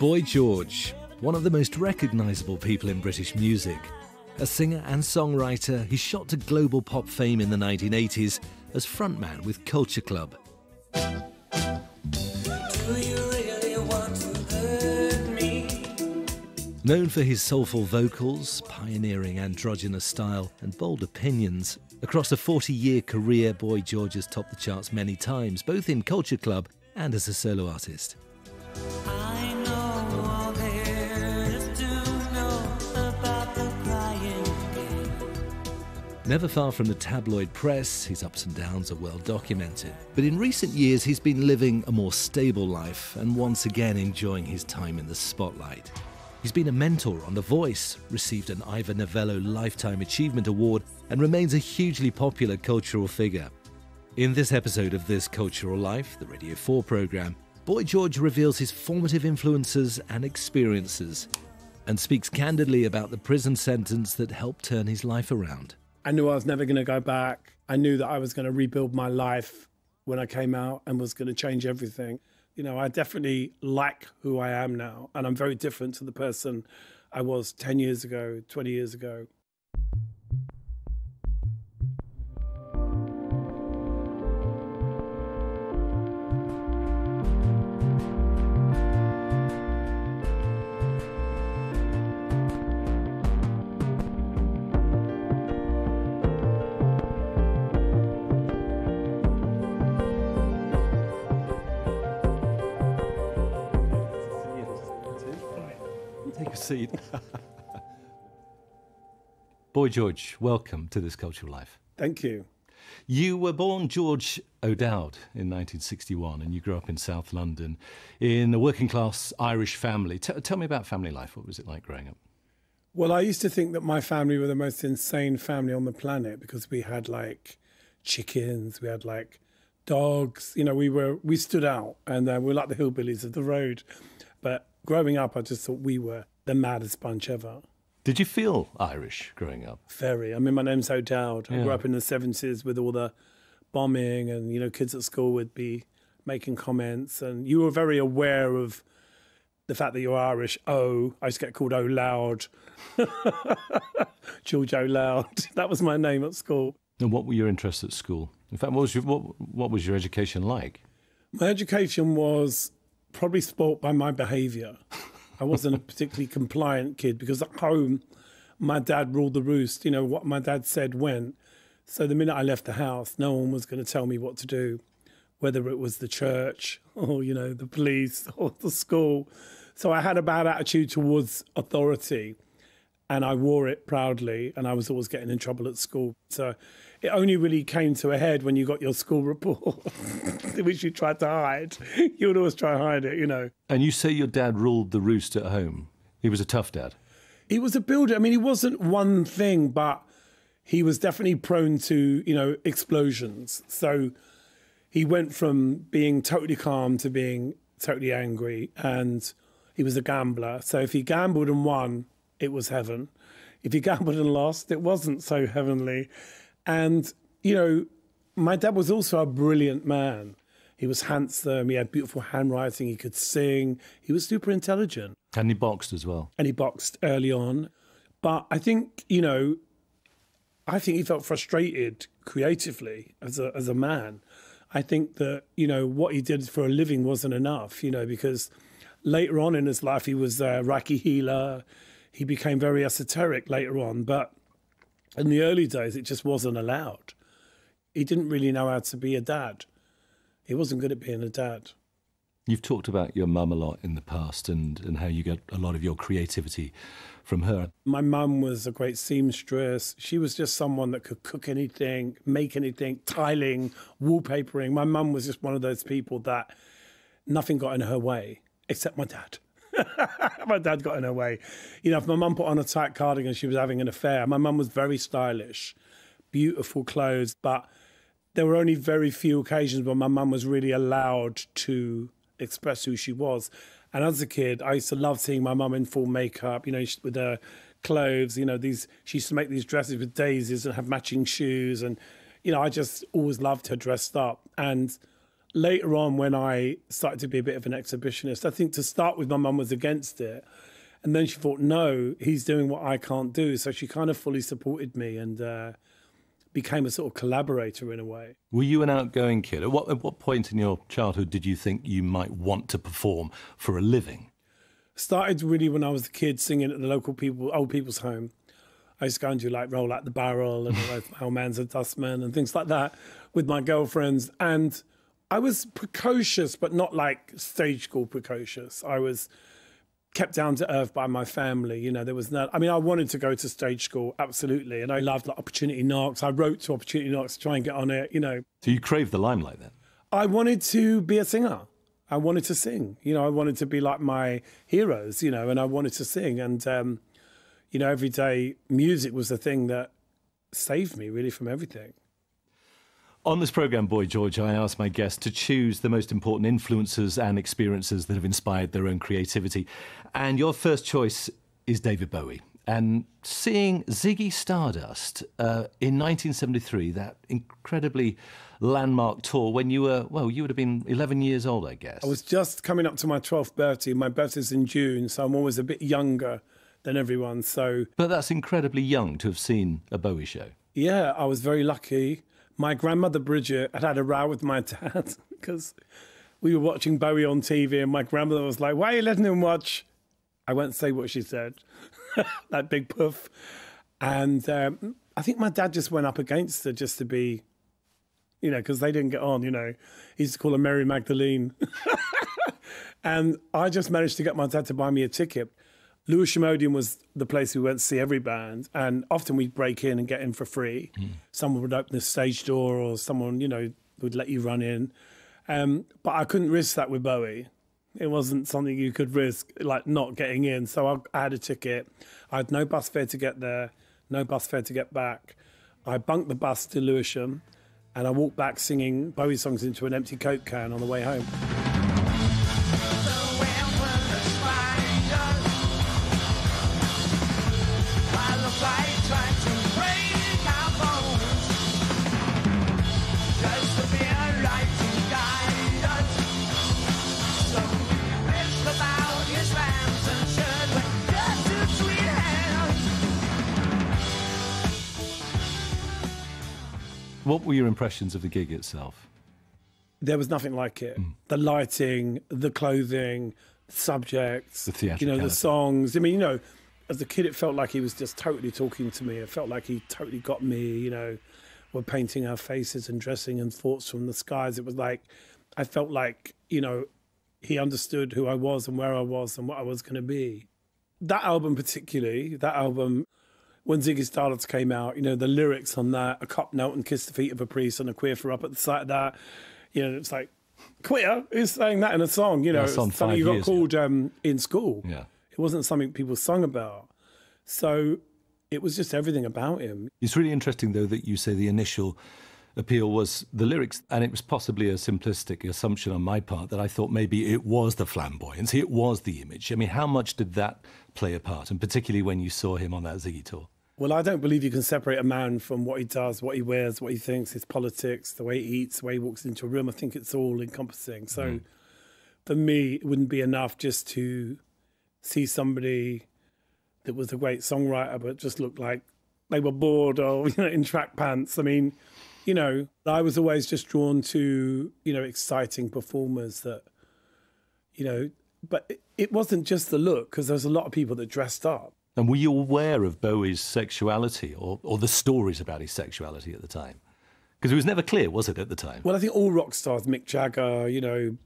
Boy George, one of the most recognisable people in British music. A singer and songwriter, he shot to global pop fame in the 1980s as frontman with Culture Club. Known for his soulful vocals, pioneering androgynous style and bold opinions, across a 40-year career, Boy George has topped the charts many times, both in Culture Club and as a solo artist. I know all there is to know about the crying game. Never far from the tabloid press, his ups and downs are well documented. But in recent years, he's been living a more stable life and once again enjoying his time in the spotlight. He's been a mentor on The Voice, received an Ivor Novello Lifetime Achievement Award, and remains a hugely popular cultural figure. In this episode of This Cultural Life, the Radio 4 programme, Boy George reveals his formative influences and experiences and speaks candidly about the prison sentence that helped turn his life around. I knew I was never going to go back. I knew that I was going to rebuild my life when I came out and was going to change everything. You know, I definitely like who I am now, and I'm very different to the person I was 10 years ago, 20 years ago. Take a seat. Boy George, welcome to This Cultural Life. Thank you. You were born George O'Dowd in 1961 and you grew up in South London in a working-class Irish family. Tell me about family life. What was it like growing up? Well, I used to think that my family were the most insane family on the planet because we had like chickens, we had like dogs. You know, we stood out and we were like the hillbillies of the road. But growing up, I just thought we were the maddest bunch ever. Did you feel Irish growing up? Very. I mean, my name's O'Dowd. I Yeah. grew up in the 70s with all the bombing and, you know, kids at school would be making comments. And you were very aware of the fact that you're Irish. I used to get called O'Loud. George O'Loud. That was my name at school. And what were your interests at school? In fact, what was your education like? My education was probably spoilt by my behaviour. I wasn't a particularly compliant kid because at home, my dad ruled the roost. You know, what my dad said went. So the minute I left the house, no one was going to tell me what to do, whether it was the church or, you know, the police or the school. So I had a bad attitude towards authority and I wore it proudly and I was always getting in trouble at school. So it only really came to a head when you got your school report, which you tried to hide. You would always try to hide it, you know. And you say your dad ruled the roost at home. He was a tough dad. He was a builder. I mean, he wasn't one thing, but he was definitely prone to, you know, explosions. So he went from being totally calm to being totally angry, and he was a gambler. So if he gambled and won, it was heaven. If he gambled and lost, it wasn't so heavenly. And, you know, my dad was also a brilliant man. He was handsome, he had beautiful handwriting, he could sing, he was super intelligent. And he boxed as well. And he boxed early on. But I think, you know, I think he felt frustrated creatively as a man. I think that, you know, what he did for a living wasn't enough, you know, because later on in his life, he was a Reiki healer. He became very esoteric later on. But in the early days, it just wasn't allowed. He didn't really know how to be a dad. He wasn't good at being a dad. You've talked about your mum a lot in the past and how you get a lot of your creativity from her. My mum was a great seamstress. She was just someone that could cook anything, make anything, tiling, wallpapering. My mum was just one of those people that nothing got in her way, except my dad. My dad got in her way. You know, if my mum put on a tight cardigan, she was having an affair. My mum was very stylish, beautiful clothes, but there were only very few occasions where my mum was really allowed to express who she was. And as a kid, I used to love seeing my mum in full makeup, you know, with her clothes, you know, she used to make these dresses with daisies and have matching shoes. And, you know, I just always loved her dressed up. And later on, when I started to be a bit of an exhibitionist, I think to start with, my mum was against it. And then she thought, no, he's doing what I can't do. So she kind of fully supported me and became a sort of collaborator in a way. Were you an outgoing kid? At what point in your childhood did you think you might want to perform for a living? Started really when I was a kid, singing at the local old people's home. I used to go and do like Roll Out the Barrel and all those Old Man's a Dustman and things like that with my girlfriends. And I was precocious, but not like stage school precocious. I was kept down to earth by my family. You know, there was no, I mean, I wanted to go to stage school, absolutely. And I loved like Opportunity Knocks. I wrote to Opportunity Knocks to try and get on it, you know. So you craved the limelight then? I wanted to be a singer. I wanted to sing, you know, I wanted to be like my heroes, you know, and I wanted to sing. And, you know, every day music was the thing that saved me really from everything. On this programme, Boy George, I ask my guests to choose the most important influences and experiences that have inspired their own creativity. And your first choice is David Bowie. And seeing Ziggy Stardust in 1973, that incredibly landmark tour when you were, well, you would have been 11 years old, I guess. I was just coming up to my 12th birthday. My birthday's in June, so I'm always a bit younger than everyone. So, but that's incredibly young to have seen a Bowie show. Yeah, I was very lucky. My grandmother Bridget had a row with my dad because we were watching Bowie on TV and my grandmother was like, why are you letting him watch? I won't say what she said, that big puff. And I think my dad just went up against her just to be, you know, because they didn't get on, you know. He used to call her Mary Magdalene. And I just managed to get my dad to buy me a ticket. Lewisham Odeon was the place we went to see every band, and often we'd break in and get in for free. Someone would open the stage door or someone, you know, would let you run in. But I couldn't risk that with Bowie. It wasn't something you could risk, like not getting in. So I had a ticket. I had no bus fare to get there, no bus fare to get back. I bunked the bus to Lewisham and I walked back singing Bowie songs into an empty Coke can on the way home. What were your impressions of the gig itself? There was nothing like it. The lighting, the clothing, the subjects, the you know, the songs. I mean, you know, as a kid, it felt like he was just totally talking to me. It felt like he totally got me, you know. We're painting our faces and dressing and thoughts from the skies. It was like, I felt like, you know, he understood who I was and where I was and what I was going to be. That album particularly, when Ziggy Stardust came out, you know, the lyrics on that, a cop knelt and kissed the feet of a priest and a queer for up at the sight of that. You know, it's like, queer? Who's saying that in a song? You know, it's something you got called in school. Yeah. It wasn't something people sung about. So it was just everything about him. It's really interesting, though, that you say the initial appeal was the lyrics, and it was possibly a simplistic assumption on my part that I thought maybe it was the flamboyance, it was the image. I mean, how much did that play a part, and particularly when you saw him on that Ziggy tour? Well, I don't believe you can separate a man from what he does, what he wears, what he thinks, his politics, the way he eats, the way he walks into a room. I think it's all encompassing. So for me, it wouldn't be enough just to see somebody that was a great songwriter but just looked like they were bored or, you know, in track pants. I mean, you know, I was always just drawn to, you know, exciting performers that, you know, but it wasn't just the look, because there was a lot of people that dressed up. And were you aware of Bowie's sexuality or the stories about his sexuality at the time? Because it was never clear, was it, at the time? Well, I think all rock stars, Mick Jagger, you know,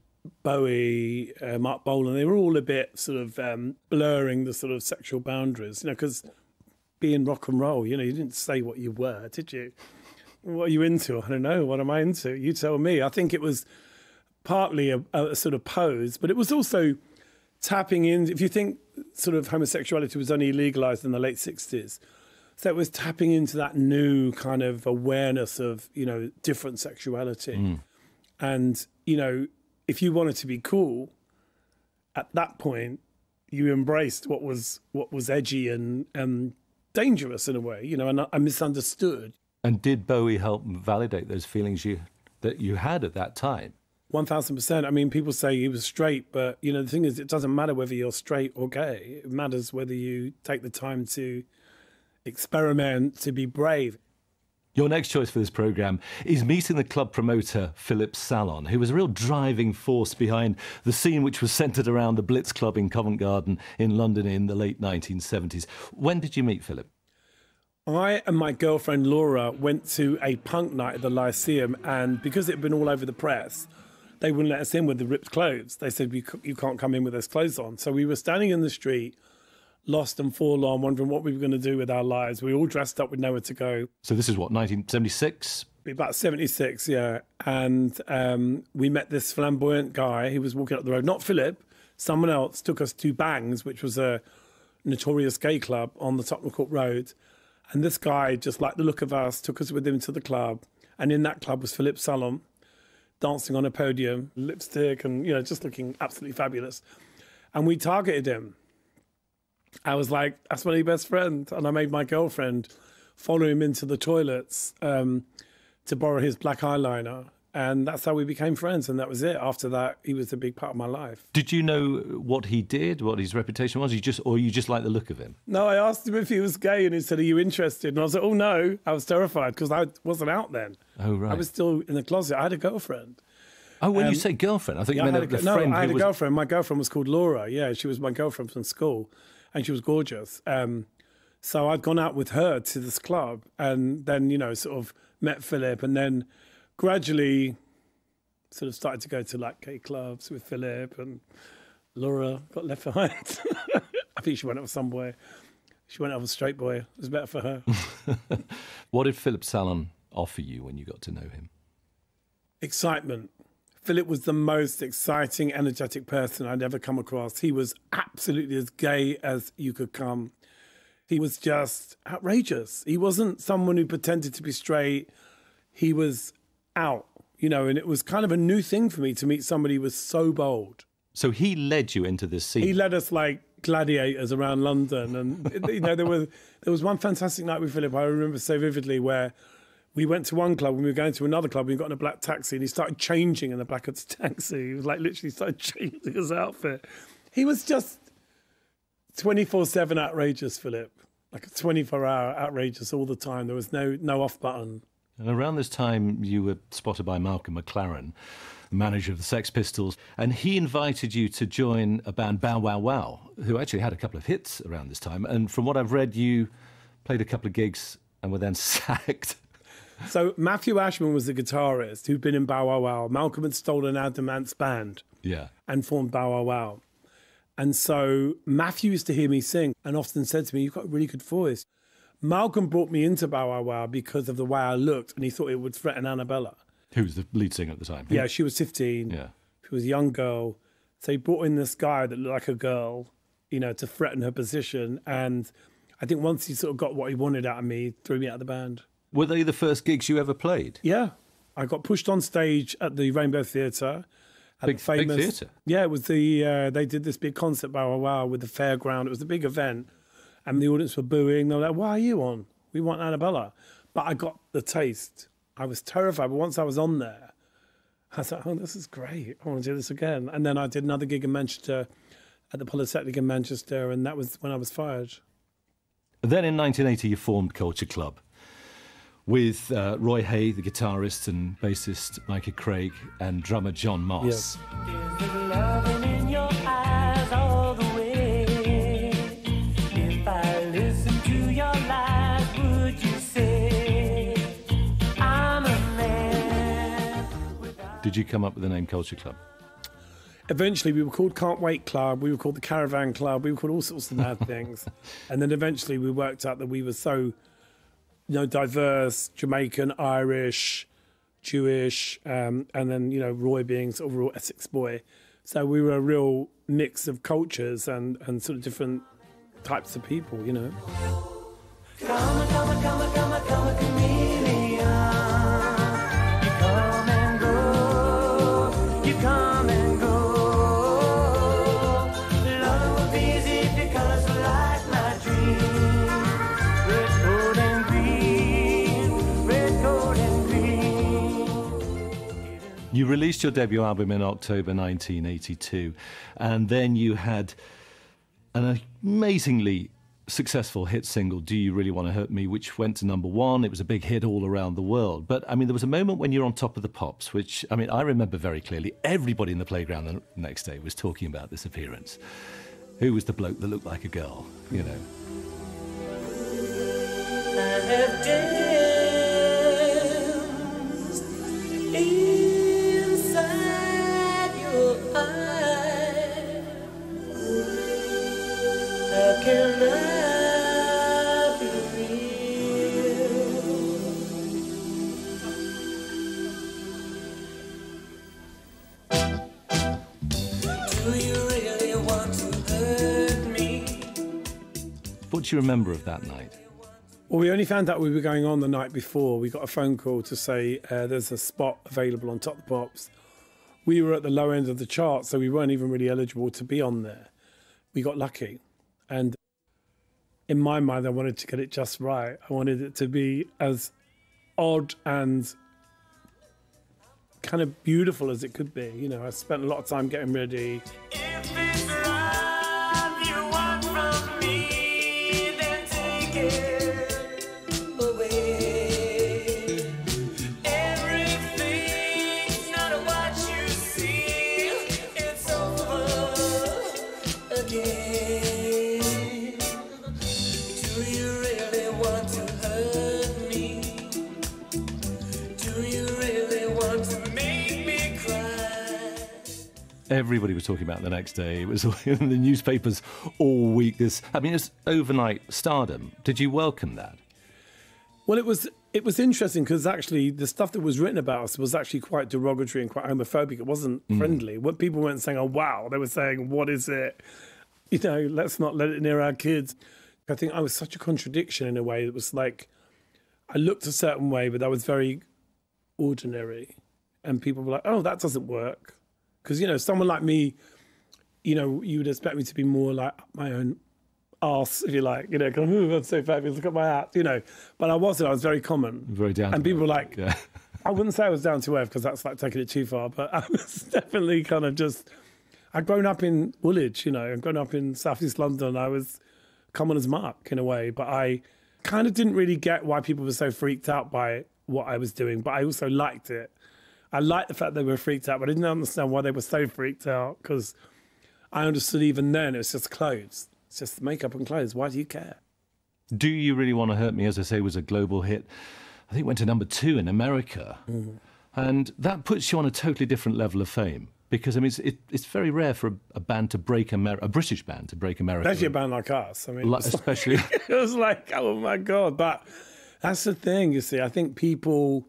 Bowie, Mark Bolan, they were all a bit sort of blurring the sort of sexual boundaries, you know, because being rock and roll, you know, you didn't say what you were, did you? What are you into? I don't know. What am I into? You tell me. I think it was partly a sort of pose, but it was also tapping in. If you think sort of homosexuality was only legalised in the late 60s, so it was tapping into that new kind of awareness of, you know, different sexuality. And, you know, if you wanted to be cool, at that point, you embraced what was edgy and dangerous in a way, you know, and misunderstood. And did Bowie help validate those feelings that you had at that time? 1000%. I mean, people say he was straight, but, you know, the thing is, it doesn't matter whether you're straight or gay. It matters whether you take the time to experiment, to be brave. Your next choice for this programme is meeting the club promoter Philip Salon, who was a real driving force behind the scene which was centred around the Blitz Club in Covent Garden in London in the late 1970s. When did you meet Philip? I and my girlfriend Laura went to a punk night at the Lyceum, and because it had been all over the press, they wouldn't let us in with the ripped clothes. They said, you can't come in with those clothes on. So we were standing in the street, lost and forlorn, wondering what we were going to do with our lives. We were all dressed up with nowhere to go. So this is what, 1976? About 76, yeah. And we met this flamboyant guy. He was walking up the road. Not Philip, someone else took us to Bangs, which was a notorious gay club on the Tottenham Court Road. And this guy just liked the look of us, took us with him to the club. And in that club was Philip Salon, dancing on a podium, lipstick and, you know, just looking absolutely fabulous. And we targeted him. I was like, that's my best friend. And I made my girlfriend follow him into the toilets to borrow his black eyeliner. And that's how we became friends. And that was it. After that, he was a big part of my life. Did you know what he did, what his reputation was? Or you just like the look of him? No, I asked him if he was gay and he said, are you interested? And I was like, oh, no. I was terrified because I wasn't out then. Oh, right. I was still in the closet. I had a girlfriend. Oh, when you say girlfriend, I thought you meant a friend. No, I had who a girlfriend. My girlfriend was called Laura. Yeah, she was my girlfriend from school and she was gorgeous. So I'd gone out with her to this club and then, you know, sort of met Philip and then gradually sort of started to go to like gay clubs with Philip, and Laura got left behind. I think she went out with some boy. She went out with a straight boy. It was better for her. What did Philip Salon offer you when you got to know him? Excitement. Philip was the most exciting, energetic person I'd ever come across. He was absolutely as gay as you could come. He was just outrageous. He wasn't someone who pretended to be straight. He was out, you know, and it was kind of a new thing for me to meet somebody who was so bold. So he led you into this scene? He led us like gladiators around London. And, you know, there was one fantastic night with Philip I remember so vividly where we went to one club and we were going to another club and we got in a black taxi and he started changing in the back of the taxi. He was like literally started changing his outfit. He was just 24/7 outrageous, Philip. Like a 24-hour outrageous all the time. There was no off button. And around this time, you were spotted by Malcolm McLaren, manager of the Sex Pistols, and he invited you to join a band, Bow Wow Wow, who actually had a couple of hits around this time. And from what I've read, you played a couple of gigs and were then sacked. So Matthew Ashman was the guitarist who'd been in Bow Wow Wow. Malcolm had stolen Adam Ant's band and formed Bow Wow Wow. And so Matthew used to hear me sing and often said to me, you've got a really good voice. Malcolm brought me into Bow Wow Wow because of the way I looked and he thought it would threaten Annabella. Who was the lead singer at the time? Yeah, she was 15. Yeah. She was a young girl. So he brought in this guy that looked like a girl, you know, to threaten her position. And I think once he sort of got what he wanted out of me, he threw me out of the band. Were they the first gigs you ever played? Yeah. I got pushed on stage at the Rainbow Theatre. Big theatre? Yeah, it was they did this big concert, Bow Wow Wow, with the fairground. It was a big event. And the audience were booing. They were like, why are you on? We want Annabella. But I got the taste. I was terrified. But once I was on there, I was like, oh, this is great. I want to do this again. And then I did another gig in Manchester, at the Polytechnic in Manchester, and that was when I was fired. Then in 1980, you formed Culture Club with Roy Hay, the guitarist and bassist Micah Craig, and drummer John Moss. Yes. Is there loving in your eyes all the way? If I listen to your lies, would you say I'm a man? Did you come up with the name Culture Club? Eventually, we were called Can't Wait Club. We were called the Caravan Club. We were called all sorts of mad things. And then eventually we worked out that we were so, you know, diverse, Jamaican, Irish, Jewish, and then, you know, Roy being sort of a real Essex boy. So we were a real mix of cultures and sort of different types of people, you know. Come a chameleon. You come and go. You come and go. Love will be easy if your colors are like my dream. Red, gold, and green. Red, gold, and green. You released your debut album in October 1982, and then you had an amazingly successful hit single, Do You Really Want to Hurt Me, which went to #1. It was a big hit all around the world. But, I mean, there was a moment when you were on Top of the Pops, which, I mean, I remember very clearly. Everybody in the playground the next day was talking about this appearance. Who was the bloke that looked like a girl, you know? I have danced inside your eyes. How can I be real? Do you really want to hurt me? What do you remember of that night? Well, we only found out we were going on the night before. We got a phone call to say there's a spot available on Top of the Pops. We were at the low end of the chart, so we weren't even really eligible to be on there. We got lucky. And in my mind, I wanted to get it just right. I wanted it to be as odd and kind of beautiful as it could be. You know, I spent a lot of time getting ready. If it's love you want from me, then take it away. Everything's not what you see. It's over again. Do you really want to hurt me? Do you really want to make me cry? Everybody was talking about it the next day. It was in the newspapers all week. It's overnight stardom. Did you welcome that? Well, it was interesting because actually the stuff that was written about us was actually quite derogatory and quite homophobic. It wasn't friendly. What people weren't saying, oh, wow. They were saying, what is it? You know, let's not let it near our kids. I think I was such a contradiction in a way. It was like I looked a certain way, but I was very ordinary. And people were like, oh, that doesn't work. Because, you know, someone like me, you know, you would expect me to be more like my own arse, if you like, you know, going, oh, I'm so fabulous, look at my ass, you know. But I wasn't, I was very common. Very down to And people were earth, like, yeah. I wouldn't say I was down to earth because that's like taking it too far, but I was definitely kind of just, I'd grown up in Woolwich, you know, I'd grown up in South East London. I was common as muck in a way, but I kind of didn't really get why people were so freaked out by what I was doing, but I also liked it. I liked the fact they were freaked out, but I didn't understand why they were so freaked out because I understood even then it was just clothes. It's just makeup and clothes. Why do you care? Do You Really Want to Hurt Me, as I say, was a global hit. I think it went to #2 in America. And that puts you on a totally different level of fame. Because, I mean, it's very rare for a band to break a British band to break America. Especially a band like us. I mean, Especially. it was like, oh my God. But that's the thing, you see. I think people,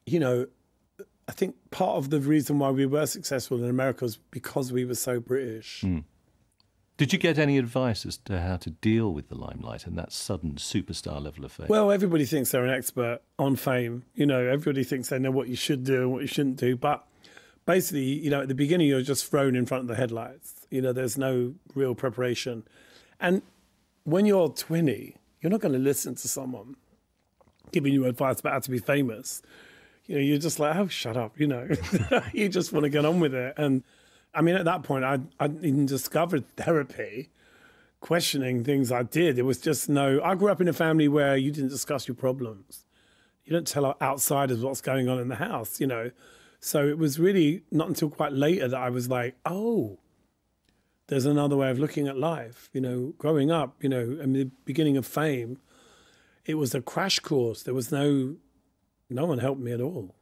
you know, I think part of the reason why we were successful in America was because we were so British. Did you get any advice as to how to deal with the limelight and that sudden superstar level of fame? Well, everybody thinks they're an expert on fame. You know, everybody thinks they know what you should do and what you shouldn't do. But basically, you know, at the beginning, you're just thrown in front of the headlights. You know, there's no real preparation. And when you're 20, you're not going to listen to someone giving you advice about how to be famous. You know, you're just like, oh, shut up, you know. You just want to get on with it. And I mean, at that point, I even discovered therapy, questioning things I did. It was just I grew up in a family where you didn't discuss your problems. You don't tell outsiders what's going on in the house, you know. So it was really not until quite later that I was like, oh, there's another way of looking at life. You know, growing up, you know, in the beginning of fame, it was a crash course. There was no one helped me at all.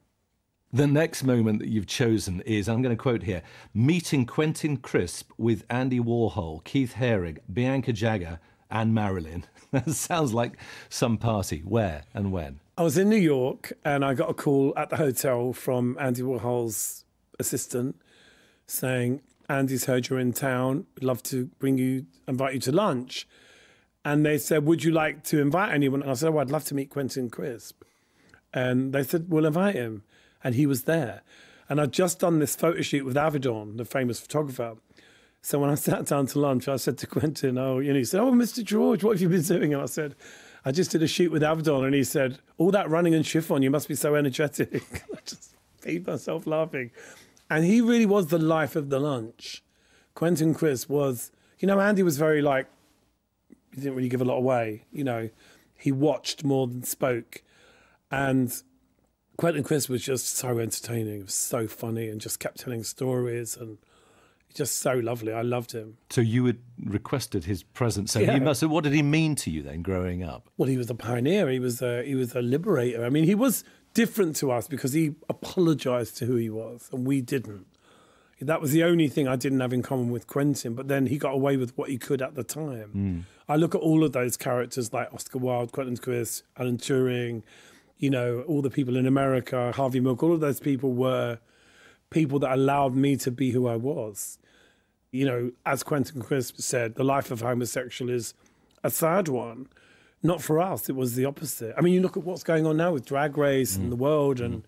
The next moment that you've chosen is, I'm going to quote here, meeting Quentin Crisp with Andy Warhol, Keith Haring, Bianca Jagger and Marilyn. That sounds like some party. Where and when? I was in New York and I got a call at the hotel from Andy Warhol's assistant saying, Andy's heard you're in town, would love to invite you to lunch. And they said, would you like to invite anyone? And I said, oh, I'd love to meet Quentin Crisp. And they said, we'll invite him. And he was there. And I'd just done this photo shoot with Avedon, the famous photographer. So when I sat down to lunch, I said to Quentin, he said, oh, Mr. George, what have you been doing? And I said, I just did a shoot with Avedon, and he said, all that running and chiffon, you must be so energetic. I just made myself laughing. And he really was the life of the lunch. Quentin Crisp was, Andy was very like, he didn't really give a lot away, He watched more than spoke. And Quentin Crisp was just so entertaining, it was so funny, and just kept telling stories, and just so lovely. I loved him. So you had requested his presence. So Yeah. he must have, what did he mean to you then growing up? Well, he was a pioneer. He was a liberator. I mean, he was different to us because he apologised to who he was, and we didn't. That was the only thing I didn't have in common with Quentin, but then he got away with what he could at the time. I look at all of those characters like Oscar Wilde, Quentin Crisp, Alan Turing, all the people in America, Harvey Milk, all of those people were people that allowed me to be who I was. As Quentin Crisp said, the life of a homosexual is a sad one. Not for us, it was the opposite. I mean, you look at what's going on now with Drag Race and the world and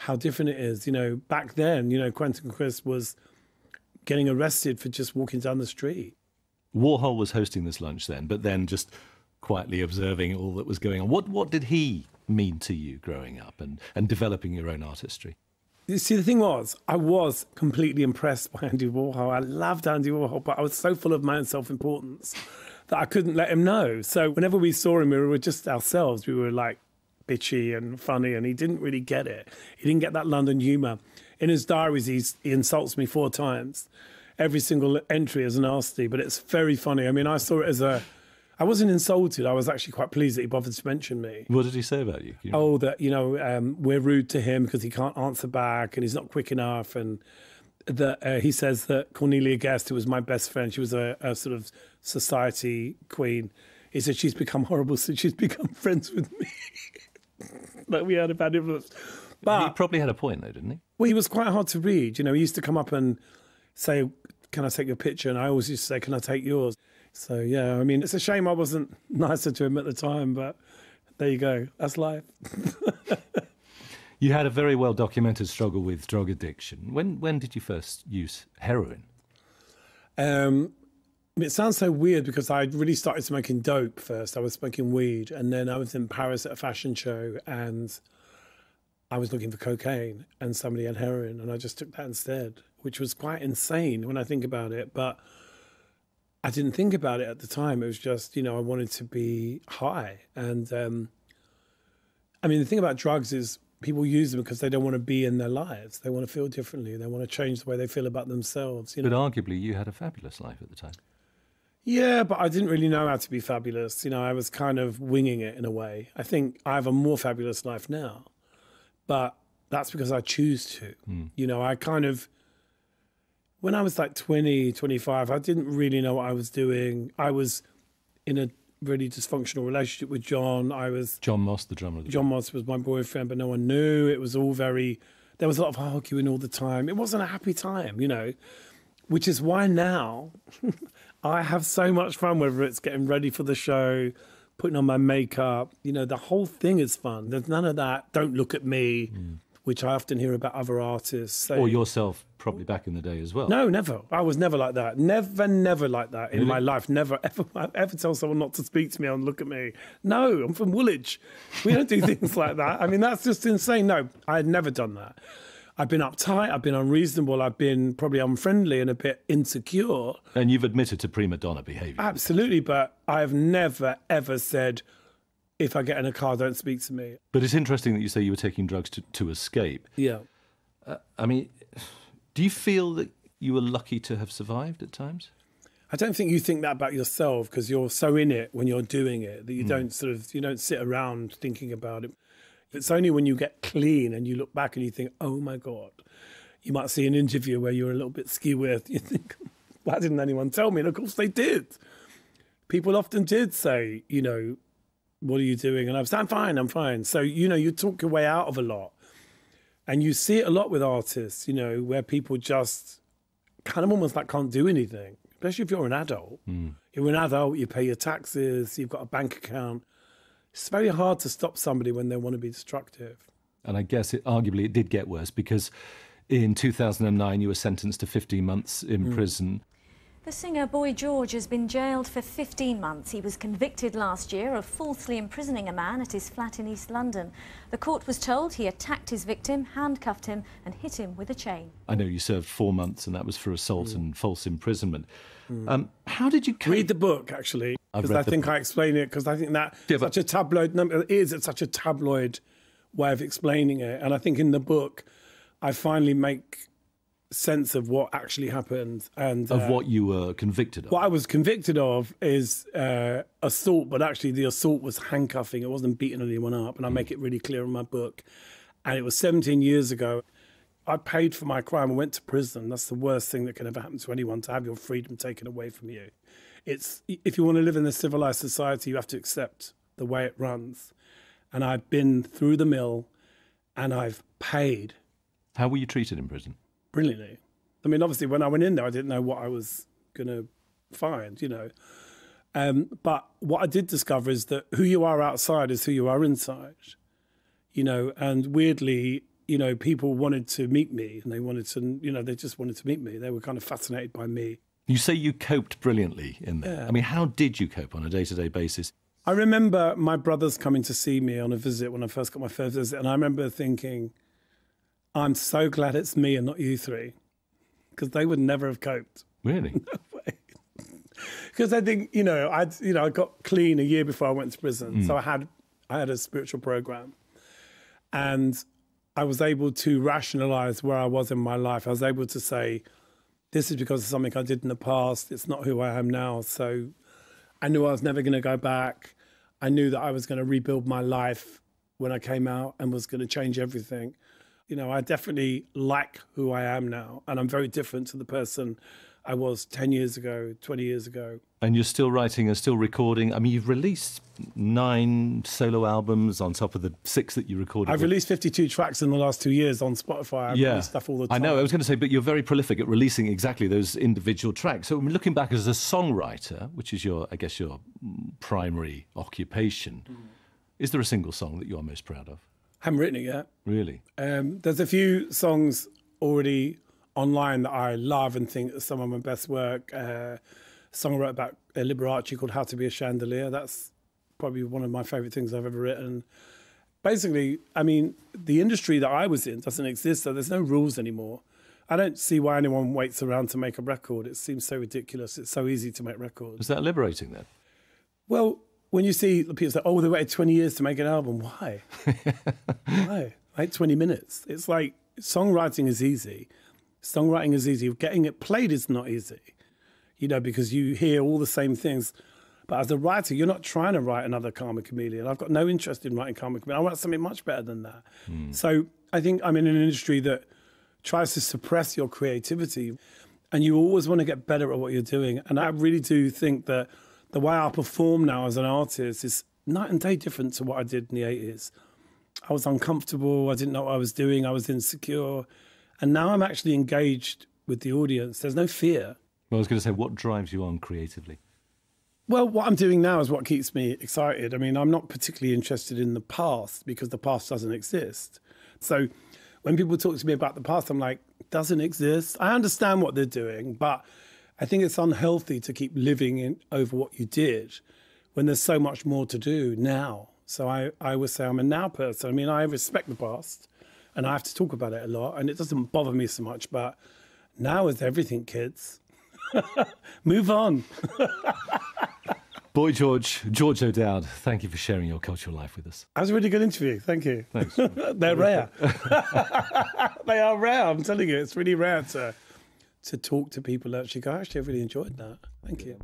how different it is. Back then, Quentin Crisp was getting arrested for just walking down the street. Warhol was hosting this lunch then, but then just quietly observing all that was going on. What did he mean to you growing up and developing your own artistry? You see, the thing was, I was completely impressed by Andy Warhol. I loved Andy Warhol, but I was so full of my own self-importance that I couldn't let him know. So whenever we saw him, we were just ourselves. We were like bitchy and funny, and he didn't really get it. He didn't get that London humour. In his diaries, he insults me 4 times. Every single entry is nasty, but it's very funny. I mean, I saw it as I wasn't insulted. I was actually quite pleased that he bothered to mention me. What did he say about you? Oh, that, we're rude to him because he can't answer back and he's not quick enough. And that he says that Cornelia Guest, who was my best friend, she was a sort of society queen. He said she's become horrible, so she's become friends with me. Like we had a bad influence. But he probably had a point though, didn't he? well, he was quite hard to read. He used to come up and say, can I take your picture? And I always used to say, can I take yours? So, yeah, I mean, it's a shame I wasn't nicer to him at the time, but there you go. That's life. You had a very well-documented struggle with drug addiction. When did you first use heroin? It sounds so weird because I really started smoking dope first. I was smoking weed, and then I was in Paris at a fashion show, and I was looking for cocaine, and somebody had heroin, and I just took that instead, which was quite insane when I think about it. But I didn't think about it at the time. It was just, I wanted to be high. And I mean, the thing about drugs is people use them because they don't want to be in their lives. They want to feel differently. They want to change the way they feel about themselves. But arguably, you had a fabulous life at the time. Yeah, but I didn't really know how to be fabulous. I was kind of winging it in a way. I think I have a more fabulous life now, but that's because I choose to. I kind of, when I was like 20, 25, I didn't really know what I was doing. I was in a really dysfunctional relationship with John. John Moss, the drummer of the John Moss was my boyfriend, but no one knew. It was all there was a lot of arguing all the time. It wasn't a happy time, which is why now I have so much fun, whether it's getting ready for the show, putting on my makeup. The whole thing is fun. There's none of that, don't look at me, which I often hear about other artists. Saying, or yourself, probably back in the day as well. No, never. I was never like that. Never like that in my life. Never, ever tell someone not to speak to me and look at me. No, I'm from Woolwich. We don't do things like that. I mean, that's just insane. No, I had never done that. I've been uptight, I've been unreasonable, I've been probably unfriendly and a bit insecure. And you've admitted to prima donna behaviour. Absolutely, but I've never, ever said, if I get in a car, don't speak to me. But it's interesting that you say you were taking drugs to escape. Yeah. I mean, do you feel that you were lucky to have survived at times? I don't think you think that about yourself because you're so in it when you're doing it that you don't you don't sit around thinking about it. It's only when you get clean and you look back and you think, oh my God, you might see an interview where you're a little bit skew-with. You think, why didn't anyone tell me? And of course they did. People often did say, what are you doing? And I was, I'm fine. So, you talk your way out of a lot. And you see it a lot with artists, where people just kind of almost like can't do anything, especially if you're an adult. You're an adult, you pay your taxes, you've got a bank account. It's very hard to stop somebody when they want to be destructive. And I guess arguably it did get worse because in 2009 you were sentenced to 15 months in prison. The singer Boy George has been jailed for 15 months. He was convicted last year of falsely imprisoning a man at his flat in East London. The court was told he attacked his victim, handcuffed him and hit him with a chain. I know you served 4 months and that was for assault and false imprisonment. How did you cope? Read the book, actually, because I think I explain it, because I think that such a tabloid number it's such a tabloid way of explaining it. And I think in the book, I finally make sense of what actually happened and of what you were convicted of. What I was convicted of is assault, but actually the assault was handcuffing. It wasn't beating anyone up, and I make it really clear in my book. And it was 17 years ago. I paid for my crime and went to prison. That's the worst thing that can ever happen to anyone, to have your freedom taken away from you. It's, if you want to live in a civilized society, you have to accept the way it runs. And I've been through the mill and I've paid. How were you treated in prison? Brilliantly. I mean, obviously, when I went in there, I didn't know what I was going to find, you know. But what I did discover is that who you are outside is who you are inside, you know. And weirdly, you know, people wanted to meet me, and they wanted to, you know, they just wanted to meet me. They were kind of fascinated by me. You say you coped brilliantly in there. Yeah. I mean, how did you cope on a day-to-day basis? I remember my brothers coming to see me on a visit when I first got my first visit, and I remember thinking, I'm so glad it's me and not you three, because they would never have coped. Really? No way. Because I think, I got clean a year before I went to prison, so I had a spiritual program, and I was able to rationalize where I was in my life. I was able to say, this is because of something I did in the past. It's not who I am now. So I knew I was never going to go back. I knew that I was going to rebuild my life when I came out and was going to change everything. You know, I definitely like who I am now. And I'm very different to the person I was 10 years ago, 20 years ago. And you're still writing and still recording. I mean, you've released 9 solo albums on top of the 6 that you recorded. I've released 52 tracks in the last 2 years on Spotify. I've released stuff all the time. I know, I was going to say, but you're very prolific at releasing exactly those individual tracks. So looking back as a songwriter, which is your primary occupation, is there a single song that you are most proud of? Haven't written it yet. Really? There's a few songs already online that I love and think are some of my best work. A song I wrote about Liberace called How to Be a Chandelier. That's probably one of my favourite things I've ever written. Basically, I mean, the industry that I was in doesn't exist, so there's no rules anymore. I don't see why anyone waits around to make a record. It seems so ridiculous. It's so easy to make records. Is that liberating then? Well, when you see people say, oh, they waited 20 years to make an album, why? Why? Like 20 minutes. It's like songwriting is easy. Songwriting is easy. Getting it played is not easy, you know, because you hear all the same things. But as a writer, you're not trying to write another Karma Chameleon. I've got no interest in writing Karma Chameleon. I want something much better than that. So I think I'm in an industry that tries to suppress your creativity, and you always want to get better at what you're doing. And I really do think that the way I perform now as an artist is night and day different to what I did in the 80s. I was uncomfortable. I didn't know what I was doing. I was insecure. And now I'm actually engaged with the audience. There's no fear. Well, I was going to say, what drives you on creatively? Well, what I'm doing now is what keeps me excited. I mean, I'm not particularly interested in the past because the past doesn't exist. So when people talk to me about the past, I'm like, it doesn't exist. I understand what they're doing, but I think it's unhealthy to keep living over what you did when there's so much more to do now. So I would say I'm a now person. I mean, I respect the past and I have to talk about it a lot and it doesn't bother me so much, but now is everything, kids. Move on. Boy George O'Dowd, thank you for sharing your cultural life with us. That was a really good interview. Thank you. Thanks. They're rare. They are rare. I'm telling you, it's really rare to talk to people that actually go, actually, I really enjoyed that. Thank you.